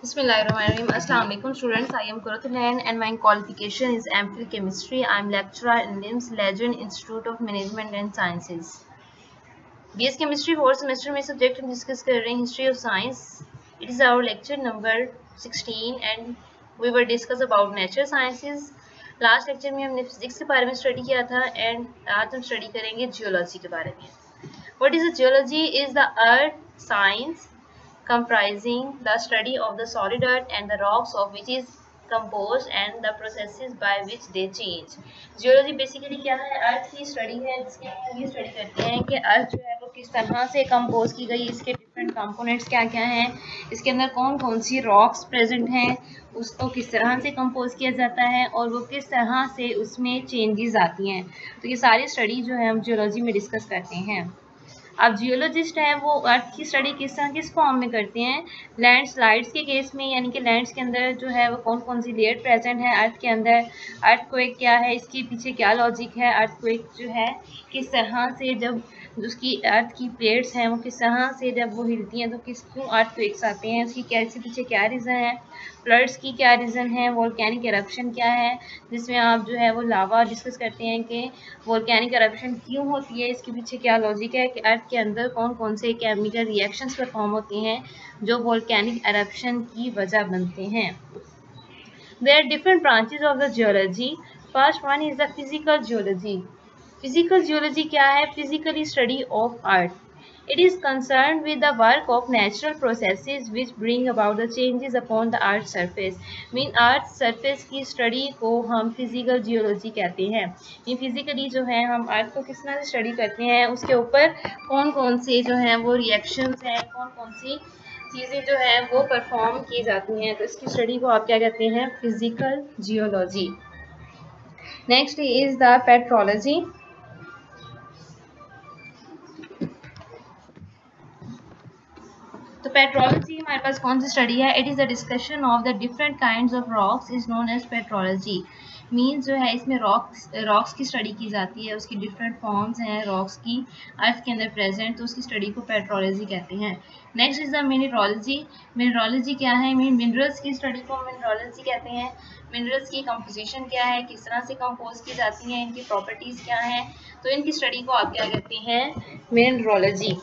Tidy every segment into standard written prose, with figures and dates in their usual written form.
Bismillahirrahmanirrahim. Assalamu alaikum students. I am Kuratulain and my qualification is MPhil Chemistry. I am lecturer in LIMS Legend Institute of Management and Sciences. BS Chemistry 4th semester में subject हम discuss कर रहे हैं History of Science. It is our lecture number 16 and we will discuss about natural sciences. Last lecture में हमने physics के बारे में स्टडी किया था एंड आज हम स्टडी करेंगे जियोलॉजी के बारे में. What is geology? Is the earth science comprising the study of the solid earth and the rocks of which is composed and the processes by which they change. Geology basically क्या है? अर्थ की study है जिसके हम ये study करते हैं कि अर्थ जो है वो किस तरह से कंपोज की गई, इसके डिफरेंट कंपोनेंट्स क्या क्या हैं, इसके अंदर कौन कौन सी रॉक्स प्रेजेंट हैं, उसको किस तरह से कंपोज किया जाता है और वो किस तरह से उसमें चेंजेस आती हैं. तो ये सारी स्टडी जो है हम जियोलॉजी में डिस्कस करते हैं. अब जियोलॉजिस्ट हैं वो अर्थ की स्टडी किस फॉर्म में करते हैं. लैंडस्लाइड्स के केस में, यानी कि लैंड्स के अंदर जो है वो कौन कौन सी लेयर प्रेजेंट है अर्थ के अंदर, अर्थक्वेक क्या है, इसके पीछे क्या लॉजिक है, अर्थक्वेक जो है किस तरह से जब उसकी अर्थ की प्लेट्स हैं वो किस तरह से जब वो हिलती हैं तो क्यों अर्थक्वेक्स आते हैं, उसकी इसके पीछे क्या रीज़न है, फ्लड्स की क्या रीज़न है, वोल्केनिक एरप्शन क्या है जिसमें आप जो है वो लावा डिस्कस करते हैं कि वोल्केनिक एरप्शन क्यों होती है, इसके पीछे क्या लॉजिक है कि अर्थ के अंदर कौन कौन से केमिकल रिएक्शंस परफॉर्म होते हैं जो वोल्केनिक एरप्शन की वजह बनते हैं. There are different branches of the geology. First one is the physical geology. Physical geology क्या है? Physically study of earth. It is concerned with the work of natural processes which bring about the changes upon the earth's surface. Mean earth surface की study को हम physical geology कहते हैं. ये physically जो है हम earth को किस तरह से study करते हैं, उसके ऊपर कौन कौन से जो हैं वो reactions हैं, कौन कौन सी चीज़ें जो है वो परफॉर्म की जाती हैं, तो इसकी स्टडी को आप क्या कहते हैं? Physical geology. Next is the petrology. तो पेट्रोलॉजी हमारे पास कौन सी स्टडी है? It is the discussion of the different kinds of rocks is known as petrology. Means जो है इसमें रॉक्स की स्टडी की जाती है, उसकी डिफरेंट फॉर्म्स हैं रॉक्स की अर्थ के अंदर प्रेजेंट, तो उसकी स्टडी को पेट्रोलॉजी कहते हैं. Next is the mineralogy. Mineralogy क्या है? मिनरल्स की स्टडी को मिनरलॉजी कहते हैं. मिनरल्स की कंपोजिशन क्या है, किस तरह से कंपोज की जाती हैं, इनकी प्रॉपर्टीज़ क्या हैं, तो इनकी स्टडी को आप क्या कहते हैं? Mineralogy.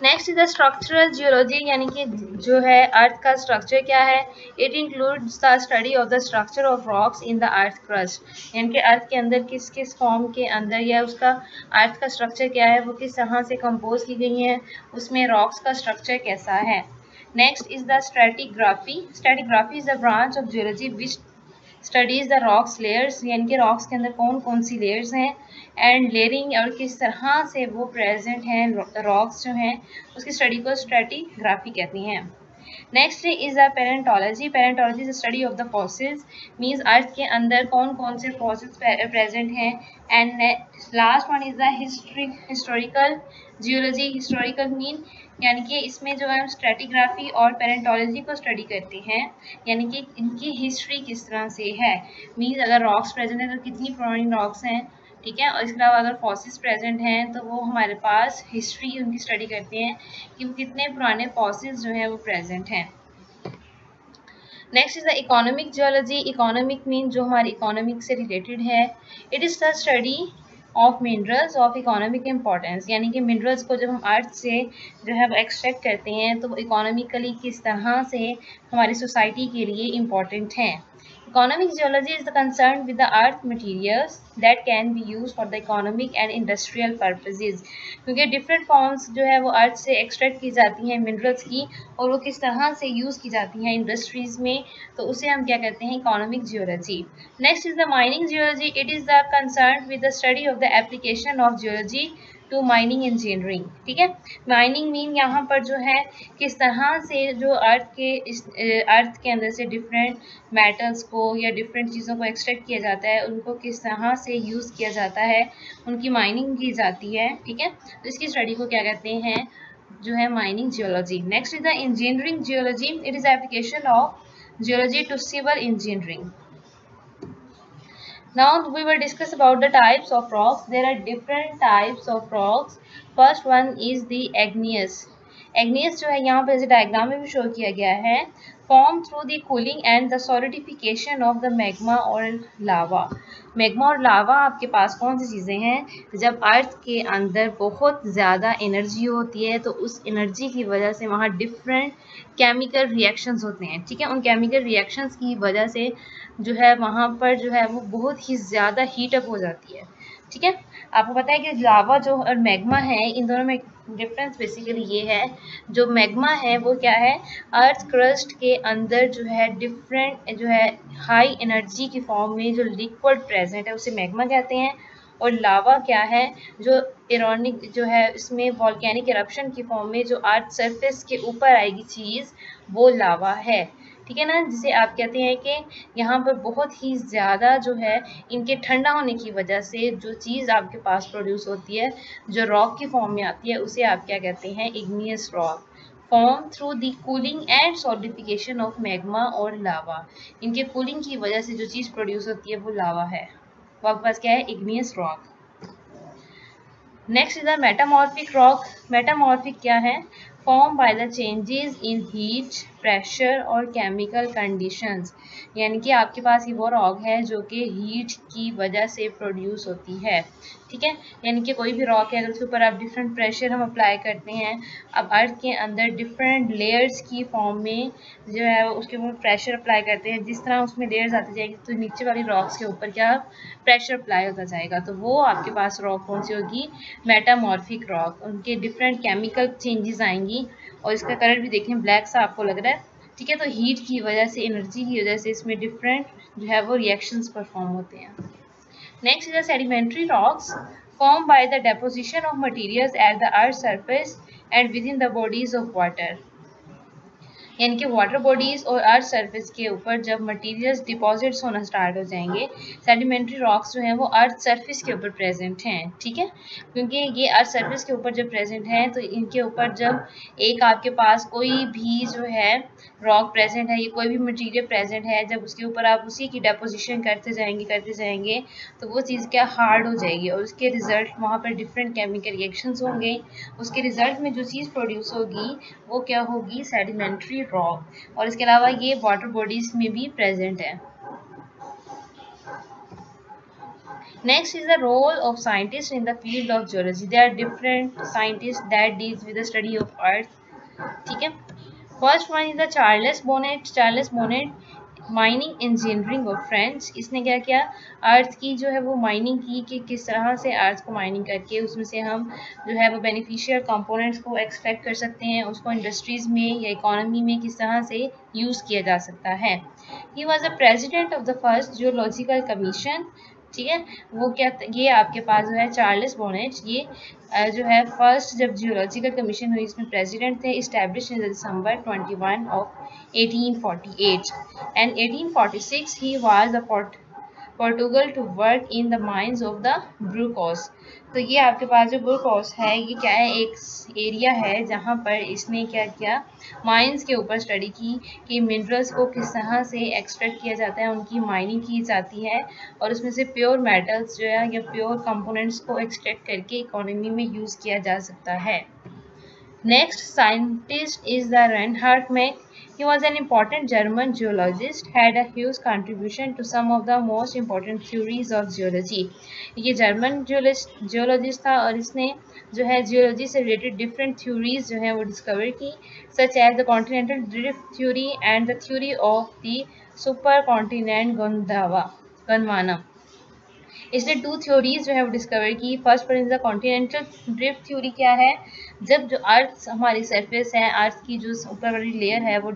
Next is the structural geology, यानी कि जो है अर्थ का स्ट्रक्चर क्या है. It includes the study of the structure of rocks in the earth crust, यानी कि अर्थ के अंदर किस किस फॉर्म के अंदर या उसका अर्थ का स्ट्रक्चर क्या है, वो किस तरह से कंपोज की गई हैं, उसमें रॉक्स का स्ट्रक्चर कैसा है. Next is the stratigraphy. Stratigraphy is the branch of geology which studies the rocks layers, यानी कि रॉक्स के अंदर कौन कौन सी लेयर्स हैं एंड लेयरिंग और किस तरह से वो प्रेजेंट हैं रॉक्स जो हैं, उसकी स्टडी को स्ट्रेटिग्राफी कहती हैं. Next is the palaeontology. Palaeontology is study of the fossils. Means earth के अंदर कौन कौन से फॉसिल्स प्रेजेंट हैं. And last one is the historical geology. Historical mean यानी कि इसमें जो है स्ट्रेटिग्राफी और पेलेंटोलॉजी को स्टडी करते हैं, यानी कि इनकी हिस्ट्री किस तरह से है. मीन्स अगर रॉक्स प्रेजेंट है तो कितनी पुरानी रॉक्स हैं, ठीक है, और इसके अलावा अगर फॉसिल्स प्रेजेंट हैं तो वो हमारे पास हिस्ट्री उनकी स्टडी करते हैं कि वो कितने पुराने फॉसिल्स जो हैं वो प्रेजेंट हैं. Next is the economic geology. Economic mean जो हमारी इकोनॉमिक से रिलेटेड है. It is the study of minerals of economic importance, यानी कि मिनरल्स को जब हम अर्थ से जो है वो एक्सट्रैक्ट करते हैं तो वो इकोनॉमिकली किस तरह से हमारी सोसाइटी के लिए इम्पोर्टेंट हैं. Economic geology is concerned with the earth materials that can be used for the economic and industrial purposes. क्योंकि different forms जो है वो अर्थ से एक्सट्रैक्ट की जाती हैं मिनरल्स की और वो किस तरह से यूज़ की जाती हैं इंडस्ट्रीज में, तो उसे हम क्या कहते हैं? Economic geology. Next is the mining geology. It is the concern with the study of the application of geology to mining engineering. ठीक है, माइनिंग मीन यहाँ पर जो है किस तरह से जो अर्थ के अंदर से डिफरेंट मेटल्स को या डिफरेंट चीज़ों को एक्सट्रैक्ट किया जाता है, उनको किस तरह से यूज़ किया जाता है, उनकी माइनिंग की जाती है. ठीक है, तो इसकी स्टडी को क्या कहते हैं? जो है mining geology. Next is the engineering geology. It is application of geology to civil engineering. Now we will discuss about the types of rocks. There are different types of rocks. First one is the igneous. एग्नियस जो है यहाँ पर जैसे diagram में भी show किया गया है, form through the cooling and the solidification of the magma और लावा। मैग्मा और लावा आपके पास कौन सी चीज़ें हैं, जब अर्थ के अंदर बहुत ज़्यादा एनर्जी होती है तो उस एनर्जी की वजह से वहाँ डिफरेंट केमिकल रिएक्शंस होते हैं, ठीक है। उन केमिकल रिएक्शंस की वजह से जो है वहाँ पर जो है वो बहुत ही ज़्यादा हीटअप हो जाती है, ठीक है। आपको पता है कि लावा जो और मैग्मा है, इन दोनों में डिफरेंस बेसिकली ये है, जो मैग्मा है वो क्या है, अर्थ क्रस्ट के अंदर जो है डिफरेंट जो है हाई एनर्जी की फॉर्म में जो लिक्विड प्रेजेंट है उसे मैग्मा कहते हैं। और लावा क्या है, जो इरोनिक जो है इसमें वॉल्केनिक इरप्शन की फॉर्म में जो अर्थ सरफेस के ऊपर आएगी चीज़, वो लावा है, ठीक है ना। जिसे आप कहते हैं कि यहाँ पर बहुत ही ज़्यादा जो है इनके ठंडा होने की वजह से जो चीज़ आपके पास प्रोड्यूस होती है, जो रॉक की फॉर्म में आती है, उसे आप क्या कहते हैं, igneous rock. Form through the cooling and solidification of magma और लावा। इनके कूलिंग की वजह से जो चीज़ प्रोड्यूस होती है वो लावा है, वो आपके पास क्या है, igneous rock. Next is the metamorphic rock. Metamorphic क्या है, form by the changes in heat, pressure और केमिकल कंडीशंस। यानी कि आपके पास ये वो रॉक है जो कि हीट की वजह से प्रोड्यूस होती है, ठीक है। यानी कि कोई भी रॉक है, अगर उसके ऊपर आप डिफरेंट प्रेशर हम अप्लाई करते हैं, अब अर्थ के अंदर डिफरेंट लेयर्स की फॉर्म में जो है उसके ऊपर प्रेशर अप्लाई करते हैं, जिस तरह उसमें लेयर्स आती जाएगी तो नीचे वाली रॉक्स के ऊपर क्या प्रेशर अप्लाई होता जाएगा, तो वो आपके पास रॉक कौन सी होगी, मेटामॉर्फिक रॉक। उनके डिफरेंट केमिकल चेंजेस आएंगी और इसका कलर भी देखें ब्लैक सा आपको लग रहा है, ठीक है। तो हीट की वजह से, एनर्जी की वजह से इसमें डिफरेंट जो है वो रिएक्शंस परफॉर्म होते हैं। Next is the sedimentary rocks, formed by the deposition of materials at the earth's surface and within the bodies of water। यानी कि वाटर बॉडीज और अर्थ सरफेस के ऊपर जब मटेरियल्स डिपॉजिट्स होना स्टार्ट हो जाएंगे, सेडिमेंट्री रॉक्स जो हैं वो अर्थ सरफेस के ऊपर प्रेजेंट हैं, ठीक है। क्योंकि ये अर्थ सरफेस के ऊपर जब प्रेजेंट हैं तो इनके ऊपर जब एक आपके पास कोई भी जो है रॉक प्रेजेंट है, ये कोई भी मटेरियल प्रेजेंट है, जब उसके ऊपर आप उसी की डेपोजिशन करते जाएंगे तो वो चीज़ क्या हार्ड हो जाएगी और उसके रिजल्ट वहाँ पर डिफरेंट केमिकल रिएक्शंस होंगे। उसके रिजल्ट में जो चीज़ प्रोड्यूस होगी वो क्या होगी, सेडिमेंट्री रॉक। और इसके अलावा ये वाटर बॉडीज में भी प्रेजेंट है। Next is the role of scientists in the field of geology. There are different scientists that deals with the study of earth, ठीक है। First one is the Charles bonnet. Charles bonnet mining engineering of French. इसने क्या किया, अर्थ की जो है वो mining की कि किस तरह से अर्थ को माइनिंग करके उसमें से हम जो है वो बेनिफिशियल कंपोनेंट्स को एक्सट्रैक्ट कर सकते हैं, उसको इंडस्ट्रीज में या इकोनॉमी में किस तरह से यूज़ किया जा सकता है। He was the president of the first geological commission, ठीक है। वो क्या, ये आपके पास जो है चार्ल्स बोनेट, ये जो है फर्स्ट जब जियोलॉजिकल कमीशन हुई इसमें प्रेसिडेंट थे, establish in December 21 of 1848 and 1846 he was the Portugal to work in the mines of the ब्रूकोस। तो ये आपके पास जो ब्रूकोस है ये क्या है, एक एरिया है जहाँ पर इसने क्या किया, माइंस के ऊपर स्टडी की कि मिनरल्स को किस तरह से एक्सट्रैक्ट किया जाता है, उनकी माइनिंग की जाती है और उसमें से प्योर मेटल्स जो है या प्योर कंपोनेंट्स को एक्सट्रैक्ट करके इकोनॉमी में यूज़ किया जा सकता है। Next scientist is the Reinhard Mach. He was an important German geologist, had a huge contribution to some of the most important theories of geology. ये जर्मन जियोलॉजिस्ट था और इसने जो है जियोलॉजी से रिलेटेड डिफरेंट थ्योरीज जो है वो डिस्कवर की, such as the continental drift theory and the theory of the super continent Gondwana. इसने टू थ्योरीज जो है वो डिस्कवर की। फर्स्ट पर द कॉन्टिनेंटल ड्रिफ्ट थ्योरी क्या है, जब जो अर्थ हमारी सरफेस है, अर्थ की जो ऊपर वाली लेयर है वो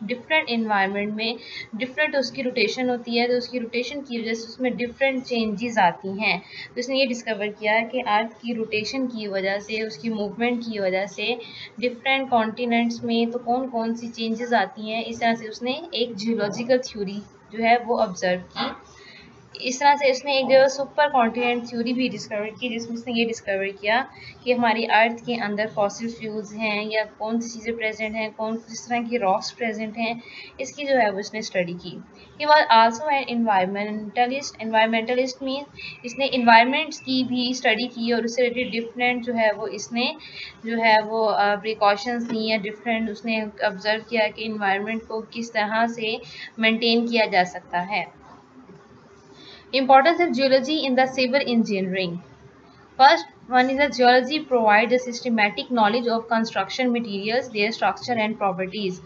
डिफरेंट इन्वायरमेंट में डिफरेंट उसकी रोटेशन होती है, तो उसकी रोटेशन की वजह से उसमें डिफरेंट चेंजेस आती हैं। तो इसने ये डिस्कवर किया कि अर्थ की रोटेशन की वजह से, उसकी मूवमेंट की वजह से डिफरेंट कॉन्टिनेंट्स में तो कौन कौन सी चेंजेस आती हैं। इस तरह से उसने एक जियोलॉजिकल थ्योरी जो है वो ऑब्जर्व की। इस तरह से उसने एक जो सुपर कॉन्टिनेंट थ्योरी भी डिस्कवर की, जिसमें उसने ये डिस्कवर किया कि हमारी अर्थ के अंदर फॉसिल फ्यूल्स हैं या कौन सी चीज़ें प्रेजेंट हैं, कौन किस तरह की रॉक्स प्रेजेंट हैं, इसकी जो है वो इसने स्टडी की। He was also an environmentalist. Environmentalist mean इसने इन्वायरमेंट्स की भी स्टडी की और उससे रिलेटेड डिफरेंट जो है वो इसने जो है वो प्रिकॉशंस ली या डिफरेंट उसने ऑब्जर्व किया कि इन्वायरमेंट को किस तरह से मेंटेन किया जा सकता है। Importance of geology in the civil engineering. First one is that geology provides a systematic knowledge of construction materials, their structure and properties.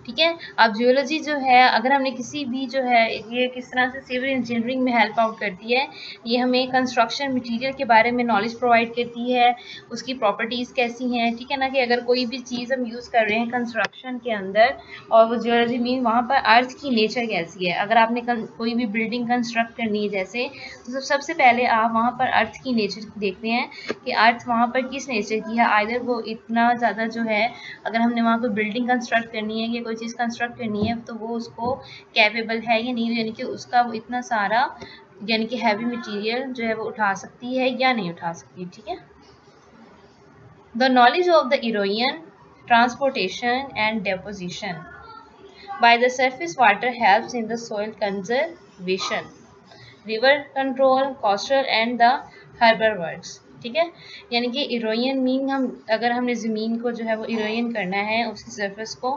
ठीक है, अब जियोलॉजी जो है अगर हमने किसी भी जो है ये किस तरह से सिविल इंजीनियरिंग में हेल्प आउट करती है, ये हमें कंस्ट्रक्शन मटेरियल के बारे में नॉलेज प्रोवाइड करती है, उसकी प्रॉपर्टीज़ कैसी हैं, ठीक है ना, कि अगर कोई भी चीज़ हम यूज़ कर रहे हैं कंस्ट्रक्शन के अंदर और वो जियोलॉजी मीन वहाँ पर अर्थ की नेचर कैसी है। अगर आपने कोई भी बिल्डिंग कंस्ट्रक्ट करनी है जैसे, तो सबसे पहले आप वहाँ पर अर्थ की नेचर देखते हैं कि अर्थ वहाँ पर किस नेचर की है। आइदर वो इतना ज़्यादा जो है, अगर हमने वहाँ कोई बिल्डिंग कंस्ट्रक्ट करनी है या कोई चीज़ कंस्ट्रक्ट करनी है तो वो उसको कैपेबल है या नहीं, यानी कि उसका वो इतना सारा यानी कि हैवी मटेरियल जो है वो उठा सकती है या नहीं उठा सकती। ठीक है, the knowledge of the erosion, transportation and deposition by the surface water helps in the soil conservation, river control, coastal and the harbour works. ठीक है, यानी कि इरोजन मीन हम अगर हमने ज़मीन को जो है वो इरोजन करना है उसकी सरफेस को,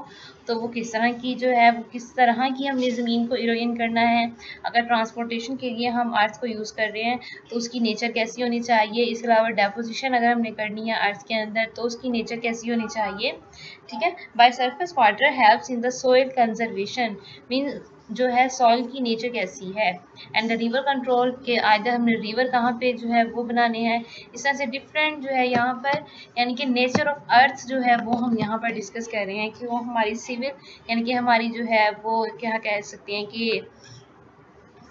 तो वो किस तरह की जो है वो किस तरह की हमने ज़मीन को इरोजन करना है। अगर ट्रांसपोर्टेशन के लिए हम अर्थ को यूज़ कर रहे हैं तो उसकी नेचर कैसी होनी चाहिए। इसके अलावा डेपोजिशन अगर हमने करनी है अर्थ के अंदर तो उसकी नेचर कैसी होनी चाहिए। ठीक है, by surface water helps in the soil conservation mean जो है सॉइल की नेचर कैसी है। एंड द रिवर कंट्रोल के आइदर हमने रिवर कहाँ पे जो है वो बनाने हैं। इस तरह से डिफरेंट जो है यहाँ पर यानी कि नेचर ऑफ अर्थ जो है वो हम यहाँ पर डिस्कस कर रहे हैं कि वो हमारी सिविल यानी कि हमारी जो है वो क्या कह सकते हैं कि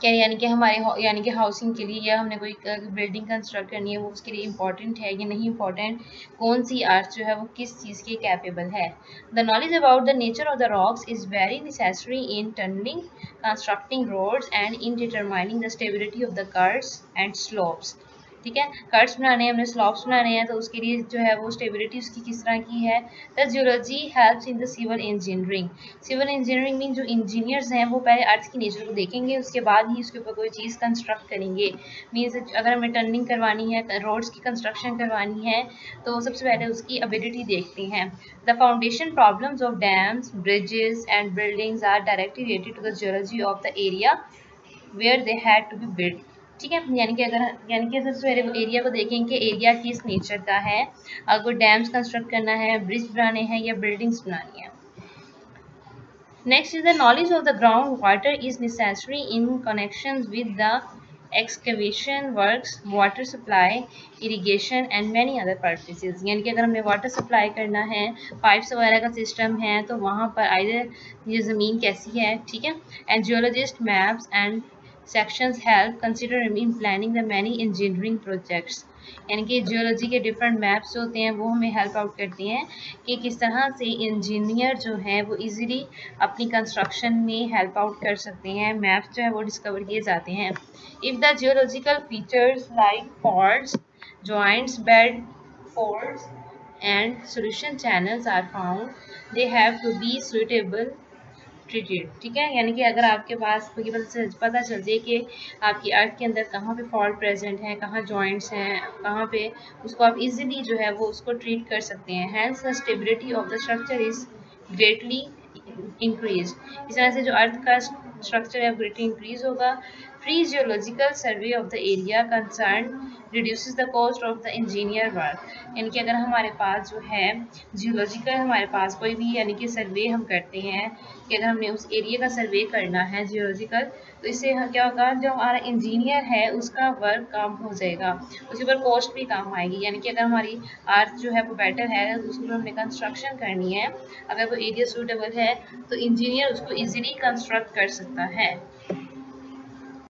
क्या यानी कि हमारे यानी कि हाउसिंग के लिए या हमने कोई बिल्डिंग कंस्ट्रक्ट करनी है वो उसके लिए इम्पॉर्टेंट है या नहीं इम्पॉर्टेंट, कौन सी अर्थ जो है वो किस चीज़ के कैपेबल है। The knowledge about the nature of the rocks is very necessary in tunnelling, constructing roads and in determining the stability of the curves and slopes. ठीक है, कर्व्स बनाने हैं, हमने स्लॉप्स बनाने हैं, तो उसके लिए जो है वो स्टेबिलिटी उसकी किस तरह की है। The geology helps in the civil engineering. Civil engineering में जो इंजीनियर्स हैं वो पहले अर्थ की नेचर को देखेंगे, उसके बाद ही उसके ऊपर कोई चीज़ कंस्ट्रक्ट करेंगे। मीन्स अगर हमें टर्निंग करवानी है, रोड्स की कंस्ट्रक्शन करवानी है, तो सबसे पहले उसकी एबिलिटी देखते हैं। The foundation problems of dams, bridges and buildings are directly related to the geology of the area where they had to be build. ठीक है, यानी कि सबसे पहले वो एरिया को देखें कि एरिया किस नेचर का है, अगर कोई डैम्स कंस्ट्रक्ट करना है, ब्रिज बनाने हैं या बिल्डिंग्स बनानी है। Next is the knowledge of the ground water is necessary in connection with the excavation works, water supply, irrigation and many other purposes. यानी कि अगर हमने वाटर सप्लाई करना है, पाइप्स वगैरह का सिस्टम है, तो वहाँ पर आइदर ये ज़मीन कैसी है। ठीक है, and geologist maps and sections help consider in planning the many engineering projects। यानी कि जियोलॉजी के डिफरेंट मैप्स जो होते हैं वो हमें हेल्प आउट करते हैं कि किस तरह से इंजीनियर जो है वो इजीली अपनी कंस्ट्रक्शन में हेल्प आउट कर सकते हैं। मैप्स जो है वो डिस्कवर किए जाते हैं। If the geological features like faults, joints, bed folds and solution channels are found, they have to be suitable treated. ठीक है, यानी कि अगर आपके पास कोई पता चल जाए कि आपकी अर्थ के अंदर कहाँ पे फॉल्ट प्रेजेंट है, कहाँ जॉइंट्स हैं, कहाँ पे, उसको आप इजीली जो है वो उसको ट्रीट कर सकते हैं। Hence the stability of the structure is greatly increase. इस तरह से जो अर्थ का स्ट्रक्चर है ग्रेटली इंक्रीज होगा। Free geological survey of the area concern reduces the cost of the engineer work. यानी कि अगर हमारे पास जो है जियोलॉजिकल हमारे पास कोई भी यानी कि सर्वे हम करते हैं कि अगर हमने उस एरिया का सर्वे करना है जियोलॉजिकल, तो इससे क्या होगा, जो हमारा इंजीनियर है उसका वर्क कम हो जाएगा, उसके ऊपर कॉस्ट भी कम आएगी। यानी कि अगर हमारी अर्थ जो है वो बेटर है, उसके ऊपर हमने कंस्ट्रक्शन करनी है, अगर वो एरिया सूटेबल है तो इंजीनियर उसको ईजिली कंस्ट्रक्ट कर सकता है।